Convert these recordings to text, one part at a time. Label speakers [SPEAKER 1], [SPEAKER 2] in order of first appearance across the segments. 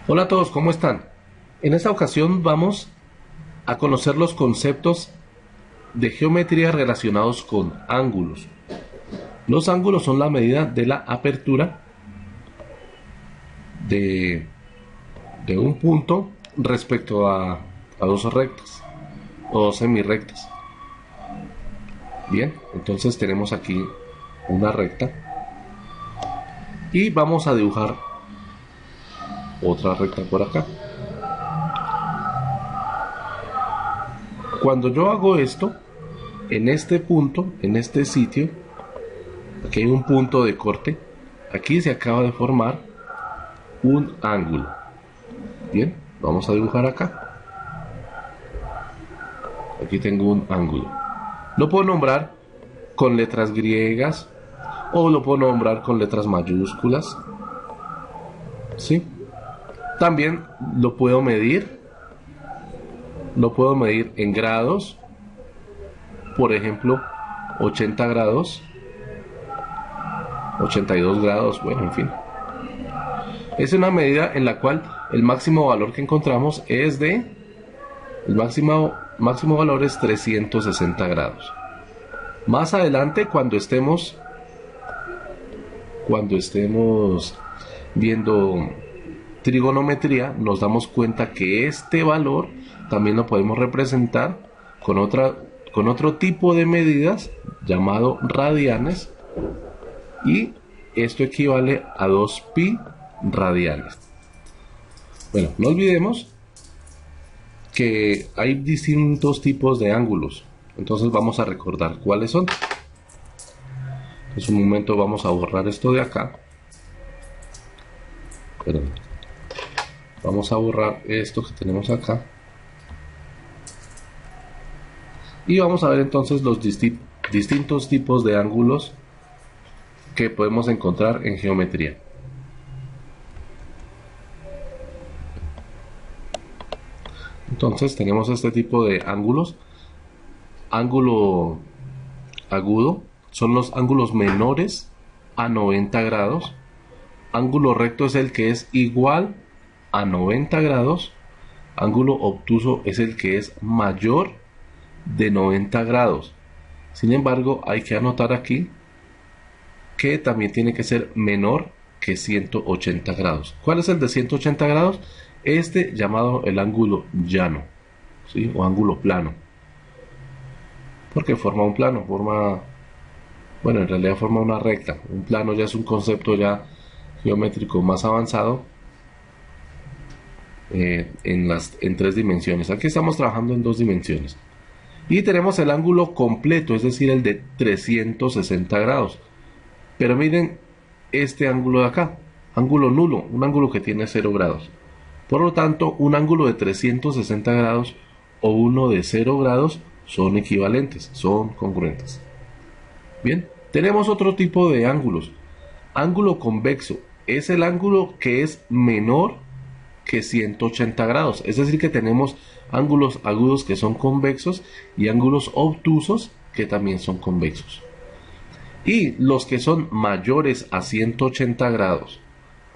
[SPEAKER 1] Hola a todos, ¿cómo están? En esta ocasión vamos a conocer los conceptos de geometría relacionados con ángulos. Los ángulos son la medida de la apertura de, de un punto respecto a dos rectas o dos semirrectas. Bien, entonces tenemos aquí una recta y vamos a dibujar otra recta por acá. Cuando yo hago esto, en este punto, en este sitio, aquí hay un punto de corte, aquí se acaba de formar un ángulo. Bien, vamos a dibujar acá. Aquí tengo un ángulo. Lo puedo nombrar con letras griegas o lo puedo nombrar con letras mayúsculas. ¿Sí? También lo puedo medir. Lo puedo medir en grados. Por ejemplo, 80 grados. 82 grados, bueno, en fin. Es una medida en la cual el máximo valor que encontramos es de... El máximo valor es 360 grados. Más adelante, cuando estemos viendo trigonometría, nos damos cuenta que este valor también lo podemos representar con otro tipo de medidas llamado radianes, y esto equivale a 2pi radianes. Bueno, no olvidemos que hay distintos tipos de ángulos, entonces vamos a recordar cuáles son. En un momento vamos a borrar esto de acá. Perdón. Vamos a borrar esto que tenemos acá. Y vamos a ver entonces los distintos tipos de ángulos que podemos encontrar en geometría. Entonces tenemos este tipo de ángulos. Ángulo agudo son los ángulos menores a 90 grados. Ángulo recto es el que es igual a 90 grados. Ángulo obtuso es el que es mayor de 90 grados. Sin embargo, hay que anotar aquí que también tiene que ser menor que 180 grados. ¿Cuál es el de 180 grados? Este llamado el ángulo llano, ¿sí? O ángulo plano. Porque forma un plano, bueno, en realidad forma una recta. Un plano ya es un concepto ya geométrico más avanzado en 3 dimensiones. Aquí estamos trabajando en 2 dimensiones. Y tenemos el ángulo completo, es decir, el de 360 grados. Pero miren este ángulo de acá, ángulo nulo, un ángulo que tiene 0 grados. Por lo tanto, un ángulo de 360 grados o uno de 0 grados son equivalentes, son congruentes. Bien, tenemos otro tipo de ángulos. Ángulo convexo es el ángulo que es menor que 180 grados. Es decir, que tenemos ángulos agudos que son convexos y ángulos obtusos que también son convexos. Y los que son mayores a 180 grados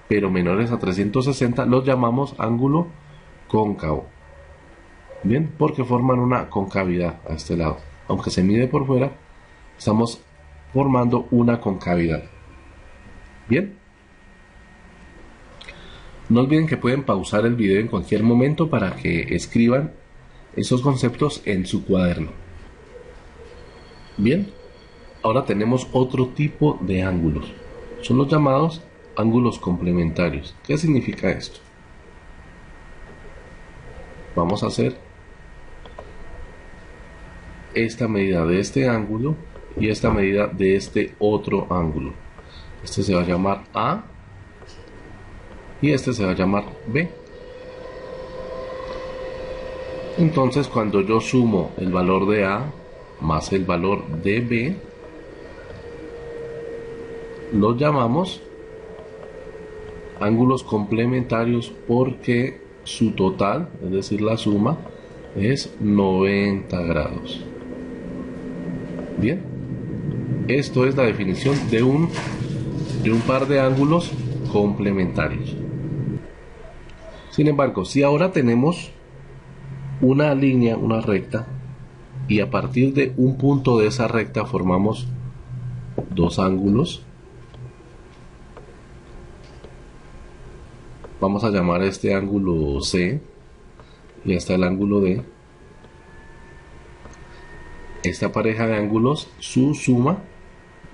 [SPEAKER 1] pero menores a 360 los llamamos ángulo cóncavo. Bien, porque forman una concavidad a este lado. Aunque se mide por fuera, estamos formando una concavidad. Bien. No olviden que pueden pausar el video en cualquier momento para que escriban esos conceptos en su cuaderno. Bien. Ahora tenemos otro tipo de ángulos. Son los llamados ángulos complementarios. ¿Qué significa esto? Vamos a hacer esta medida de este ángulo y esta medida de este otro ángulo. Este se va a llamar A y este se va a llamar B. Entonces, cuando yo sumo el valor de A más el valor de B, los llamamos ángulos complementarios porque su total, es decir, la suma, es 90 grados. Bien, esto es la definición de un par de ángulos complementarios. Sin embargo, si ahora tenemos una línea, una recta, y a partir de un punto de esa recta formamos dos ángulos, vamos a llamar a este ángulo C y hasta el ángulo D. Esta pareja de ángulos, su suma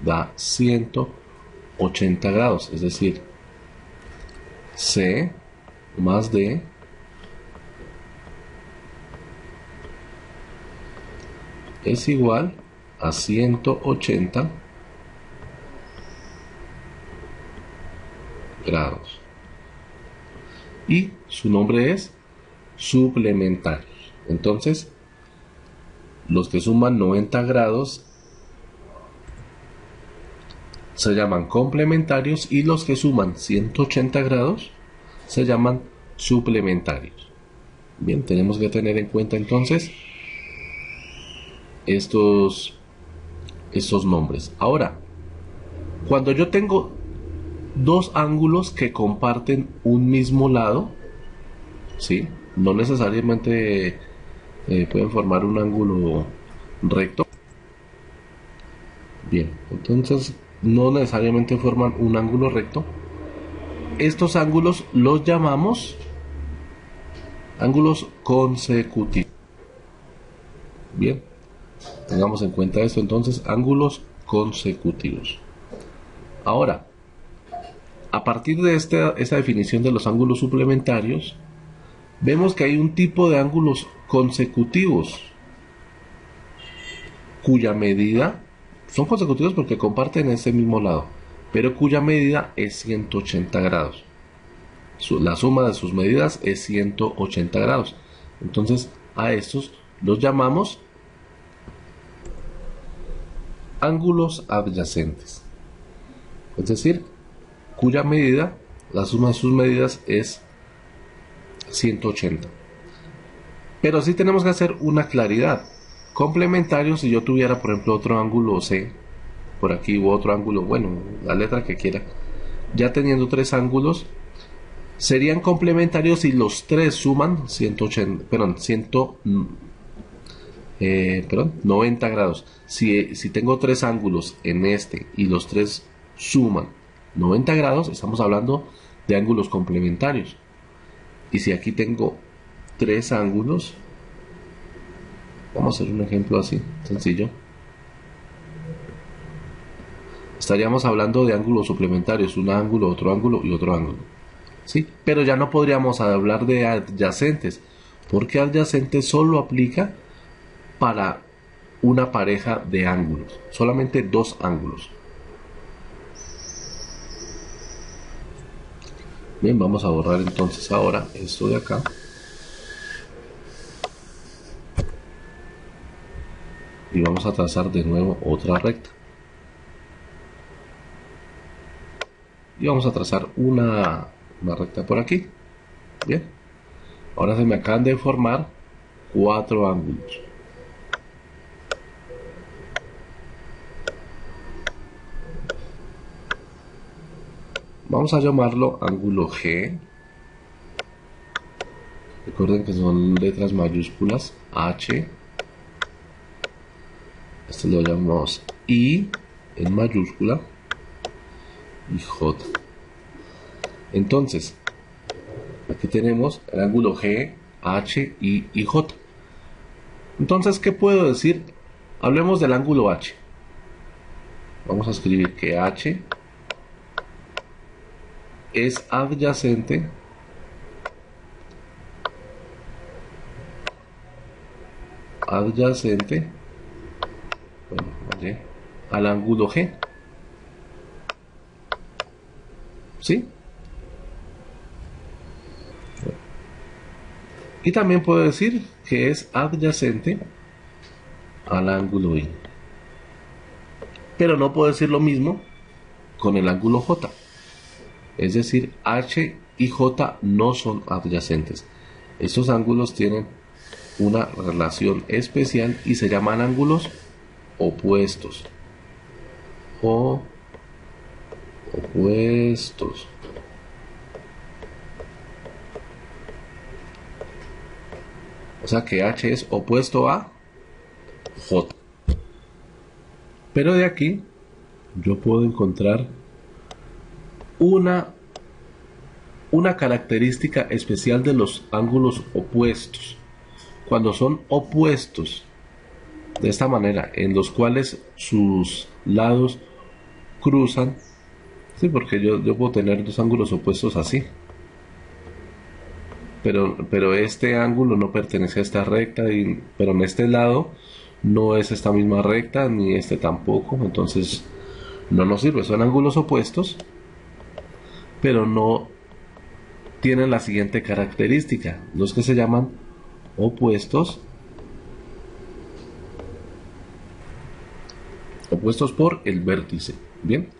[SPEAKER 1] da 180 grados, es decir, C más D es igual a 180 grados. Y su nombre es suplementario. Entonces, los que suman 90 grados se llaman complementarios y los que suman 180 grados se llaman suplementarios. Bien, tenemos que tener en cuenta entonces estos nombres. Ahora, cuando yo tengo dos ángulos que comparten un mismo lado, ¿sí? No necesariamente pueden formar un ángulo recto. Bien, entonces no necesariamente forman un ángulo recto. Estos ángulos los llamamos ángulos consecutivos. Bien, tengamos en cuenta esto entonces, ángulos consecutivos. Ahora, a partir de esta definición de los ángulos suplementarios, vemos que hay un tipo de ángulos consecutivos cuya medida, son consecutivos porque comparten ese mismo lado, pero cuya medida es 180 grados. La suma de sus medidas es 180 grados. Entonces a estos los llamamos ángulos adyacentes. Es decir, cuya medida, la suma de sus medidas es 180. Pero sí tenemos que hacer una claridad. Complementario, si yo tuviera por ejemplo otro ángulo C por aquí u otro ángulo, bueno, la letra que quiera, ya teniendo tres ángulos, serían complementarios si los tres suman 90 grados. Si tengo tres ángulos en este y los tres suman 90 grados, estamos hablando de ángulos complementarios. Y si aquí tengo tres ángulos, vamos a hacer un ejemplo así, sencillo. Estaríamos hablando de ángulos suplementarios, un ángulo, otro ángulo y otro ángulo. ¿Sí? Pero ya no podríamos hablar de adyacentes, porque adyacentes solo aplica para una pareja de ángulos, solamente dos ángulos. Bien, vamos a borrar entonces ahora esto de acá. Y vamos a trazar de nuevo otra recta. Y vamos a trazar una recta por aquí. Bien. Ahora se me acaban de formar cuatro ángulos. Vamos a llamarlo ángulo G. Recuerden que son letras mayúsculas. H. Este lo llamamos I en mayúscula. Y J. Entonces, aquí tenemos el ángulo G, H, I y J. Entonces, ¿qué puedo decir? Hablemos del ángulo H. Vamos a escribir que H es adyacente al ángulo G. ¿Sí? Y también puedo decir que es adyacente al ángulo I. Pero no puedo decir lo mismo con el ángulo J. Es decir, H y J no son adyacentes. Estos ángulos tienen una relación especial y se llaman ángulos opuestos. Opuestos. O sea que H es opuesto a J. Pero de aquí yo puedo encontrar una característica especial de los ángulos opuestos. Cuando son opuestos de esta manera, en los cuales sus lados cruzan, sí, porque yo puedo tener dos ángulos opuestos así, pero este ángulo no pertenece a esta recta, pero en este lado no es esta misma recta, ni este tampoco, entonces no nos sirve. Son ángulos opuestos, pero no tienen la siguiente característica, los que se llaman opuestos por el vértice. Bien,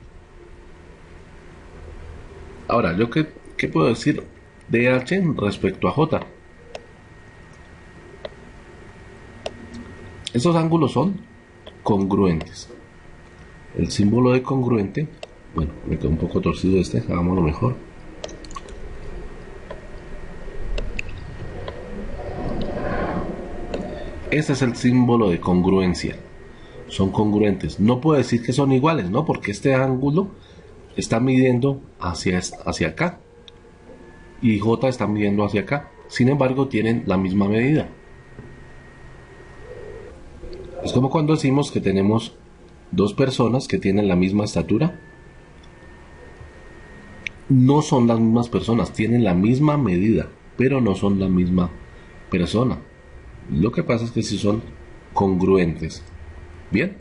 [SPEAKER 1] ahora yo qué puedo decir de H respecto a J. Estos ángulos son congruentes. El símbolo de congruente, bueno, me quedó un poco torcido hagámoslo mejor. Este es el símbolo de congruencia. Son congruentes. No puedo decir que son iguales, ¿no? Porque este ángulo está midiendo hacia acá y J está midiendo hacia acá. Sin embargo, tienen la misma medida. Es como cuando decimos que tenemos dos personas que tienen la misma estatura. No son las mismas personas, tienen la misma medida, pero no son la misma persona. Lo que pasa es que sí son congruentes. Bien.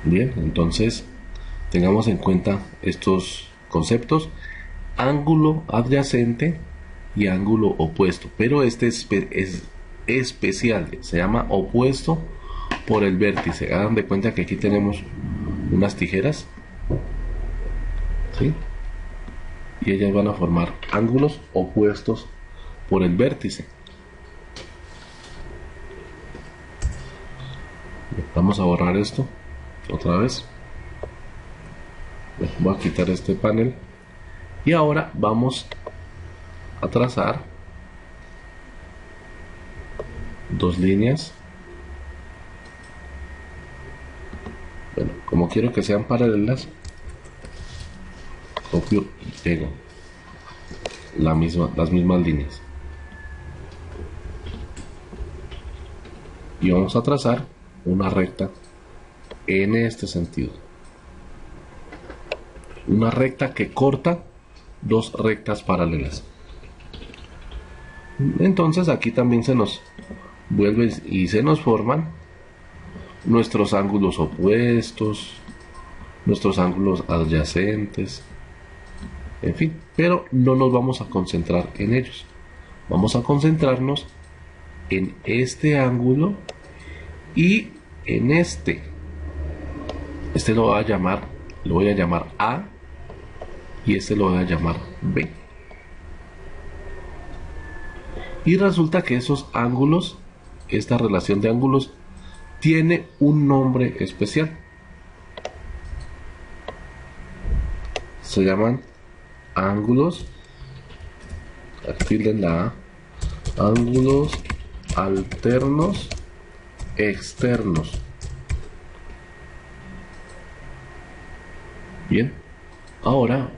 [SPEAKER 1] Bien, entonces tengamos en cuenta estos conceptos: ángulo adyacente y ángulo opuesto. Pero este es especial, se llama opuesto por el vértice. Hagan de cuenta que aquí tenemos unas tijeras, ¿sí? Y ellas van a formar ángulos opuestos por el vértice. Vamos a borrar esto otra vez. Voy a quitar este panel y ahora vamos a trazar dos líneas. Bueno, como quiero que sean paralelas, copio y pego las mismas líneas y vamos a trazar una recta en este sentido, una recta que corta dos rectas paralelas. Entonces aquí también se nos vuelve y se nos forman nuestros ángulos opuestos, nuestros ángulos adyacentes, en fin, pero no nos vamos a concentrar en ellos. Vamos a concentrarnos en este ángulo y en este lo voy a llamar A y este lo voy a llamar B. Y resulta que esos ángulos, esta relación de ángulos, tiene un nombre especial. Se llaman ángulos, tilden la A, ángulos alternos externos. Bien, ahora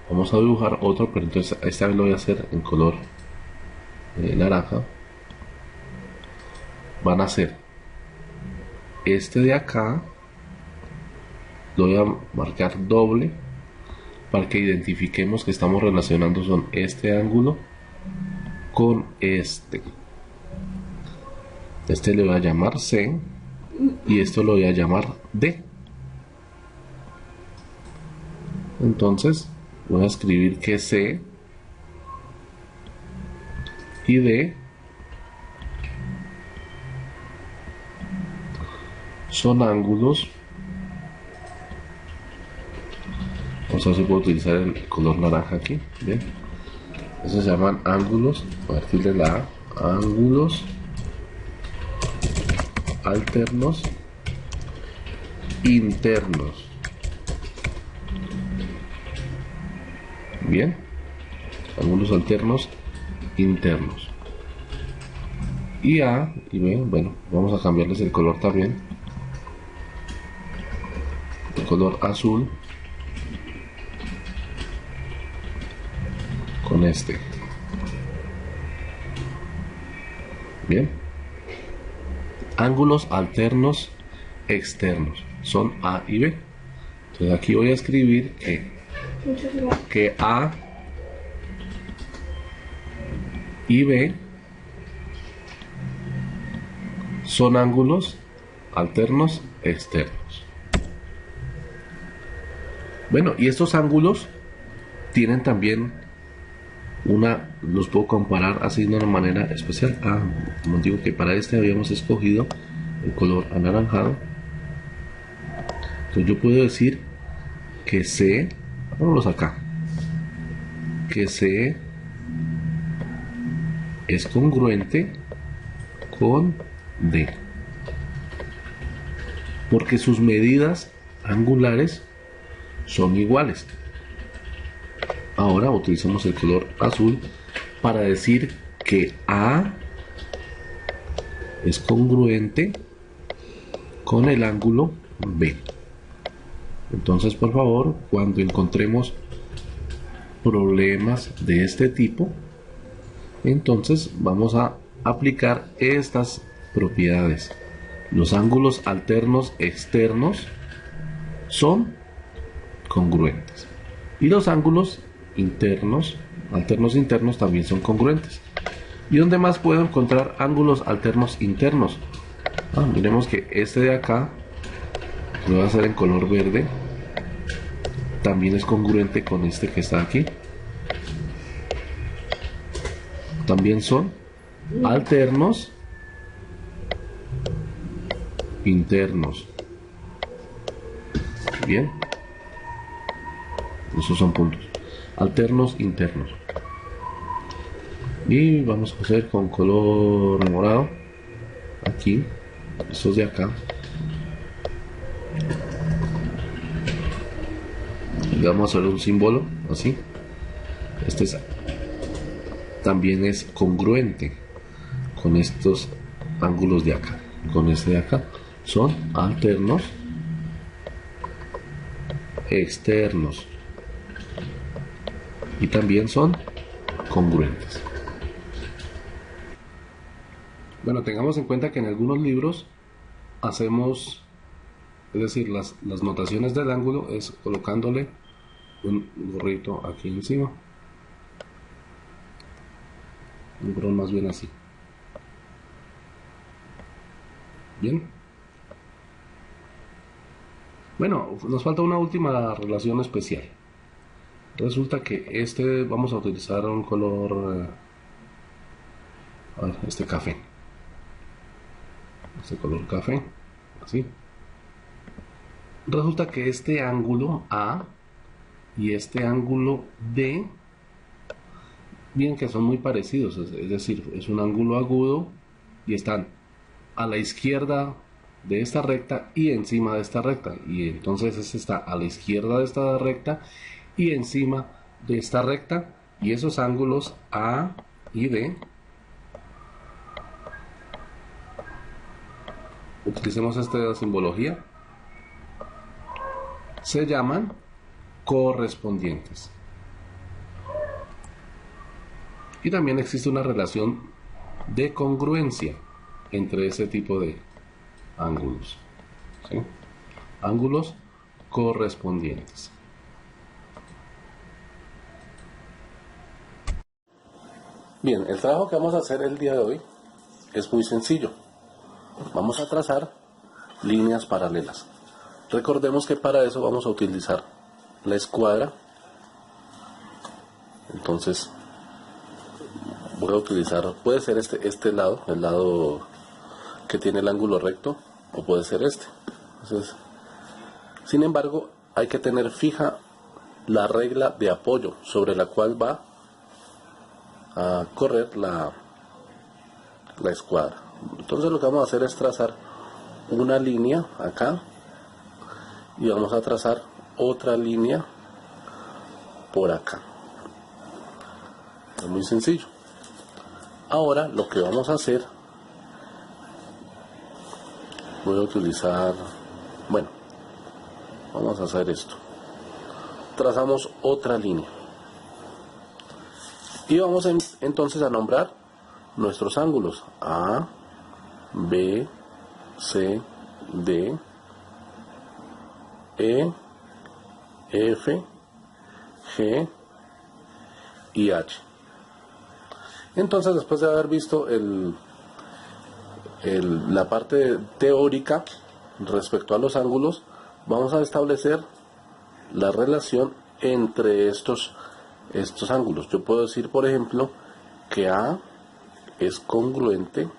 [SPEAKER 1] vamos a dibujar otro, pero entonces esta vez lo voy a hacer en color naranja. Van a ser este de acá, lo voy a marcar doble para que identifiquemos que estamos relacionando son este ángulo con este. Este le voy a llamar C y esto lo voy a llamar D. Entonces voy a escribir que C y D son ángulos. Vamos a ver si puedo utilizar el color naranja aquí. Bien, esos se llaman ángulos, a partir de la A, ángulos alternos internos. Bien, ángulos alternos internos. Y A y B, bueno, vamos a cambiarles el color también, el color azul con este. Bien, ángulos alternos externos son A y B. Entonces aquí voy a escribir que A y B son ángulos alternos externos. Bueno, y estos ángulos tienen también los puedo comparar así de una manera especial. Como digo que para este habíamos escogido el color anaranjado. Entonces yo puedo decir que C, vámonos acá, que C es congruente con D, porque sus medidas angulares son iguales. Ahora utilizamos el color azul para decir que A es congruente con el ángulo B. Entonces, por favor, cuando encontremos problemas de este tipo, entonces vamos a aplicar estas propiedades. Los ángulos alternos externos son congruentes y los ángulos alternos internos también son congruentes. ¿Y dónde más puedo encontrar ángulos alternos internos? Miremos que este de acá, que lo voy a hacer en color verde, también es congruente con este que está aquí. También son alternos internos. Bien, esos son puntos alternos internos. Y vamos a hacer con color morado aquí, estos de acá. Y vamos a hacer un símbolo así. También es congruente con estos ángulos de acá, con este de acá. Son alternos externos y también son congruentes. Bueno, tengamos en cuenta que en algunos libros hacemos, es decir, las notaciones del ángulo es colocándole un gorrito aquí encima, un gorro más bien así. Bien. Bueno, nos falta una última relación especial. Resulta que vamos a utilizar un color, este café. Este color café, así. Resulta que este ángulo A y este ángulo D, bien que son muy parecidos, es decir, es un ángulo agudo y están a la izquierda de esta recta y encima de esta recta, y entonces este está a la izquierda de esta recta y encima de esta recta, y esos ángulos A y D, utilicemos esta simbología, se llaman correspondientes. Y también existe una relación de congruencia entre ese tipo de ángulos, ¿sí? Ángulos correspondientes. Bien, el trabajo que vamos a hacer el día de hoy es muy sencillo. Vamos a trazar líneas paralelas. Recordemos que para eso vamos a utilizar la escuadra. Entonces voy a utilizar, puede ser este lado, el lado que tiene el ángulo recto, o puede ser este. Entonces, sin embargo, hay que tener fija la regla de apoyo sobre la cual va a correr la escuadra. Entonces lo que vamos a hacer es trazar una línea acá y vamos a trazar otra línea por acá. Es muy sencillo. Ahora lo que vamos a hacer, voy a utilizar, bueno, vamos a hacer esto. Trazamos otra línea. Y vamos entonces a nombrar nuestros ángulos. A, B, C, D, E, F, G y H. Entonces, después de haber visto la parte teórica respecto a los ángulos, vamos a establecer la relación entre estos ángulos. Yo puedo decir, por ejemplo, que A es congruente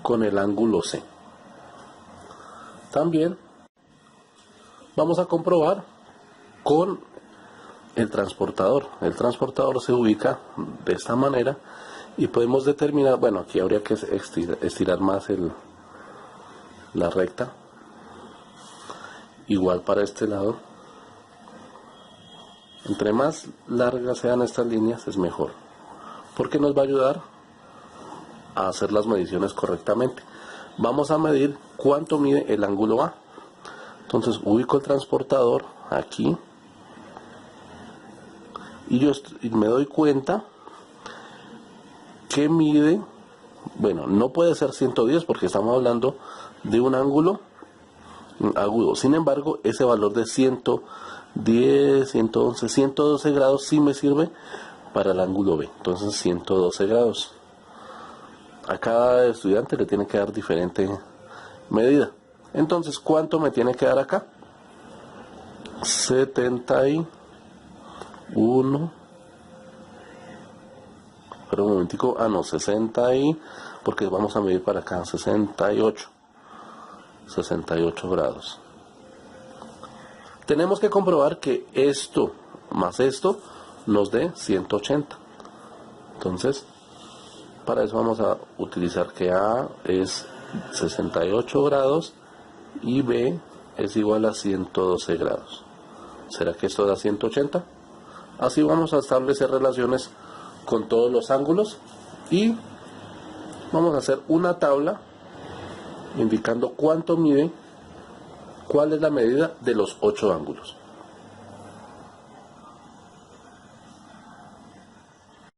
[SPEAKER 1] con el ángulo C. También vamos a comprobar con el transportador. El transportador se ubica de esta manera y podemos determinar, bueno, aquí habría que estirar más la recta, igual para este lado. Entre más largas sean estas líneas es mejor, porque nos va a ayudar a hacer las mediciones correctamente. Vamos a medir cuánto mide el ángulo A. Entonces ubico el transportador aquí y me doy cuenta que mide, bueno, no puede ser 110 porque estamos hablando de un ángulo agudo. Sin embargo, ese valor de 110, 111, 112 grados sí me sirve para el ángulo B. Entonces 112 grados. A cada estudiante le tiene que dar diferente medida. Entonces, ¿cuánto me tiene que dar acá? 71. Pero un momentico, no, 60 porque vamos a medir para acá, 68 grados. Tenemos que comprobar que esto más esto nos dé 180. Entonces, para eso vamos a utilizar que A es 68 grados y B es igual a 112 grados. ¿Será que esto da 180? Así vamos a establecer relaciones con todos los ángulos y vamos a hacer una tabla indicando cuánto mide, cuál es la medida de los 8 ángulos.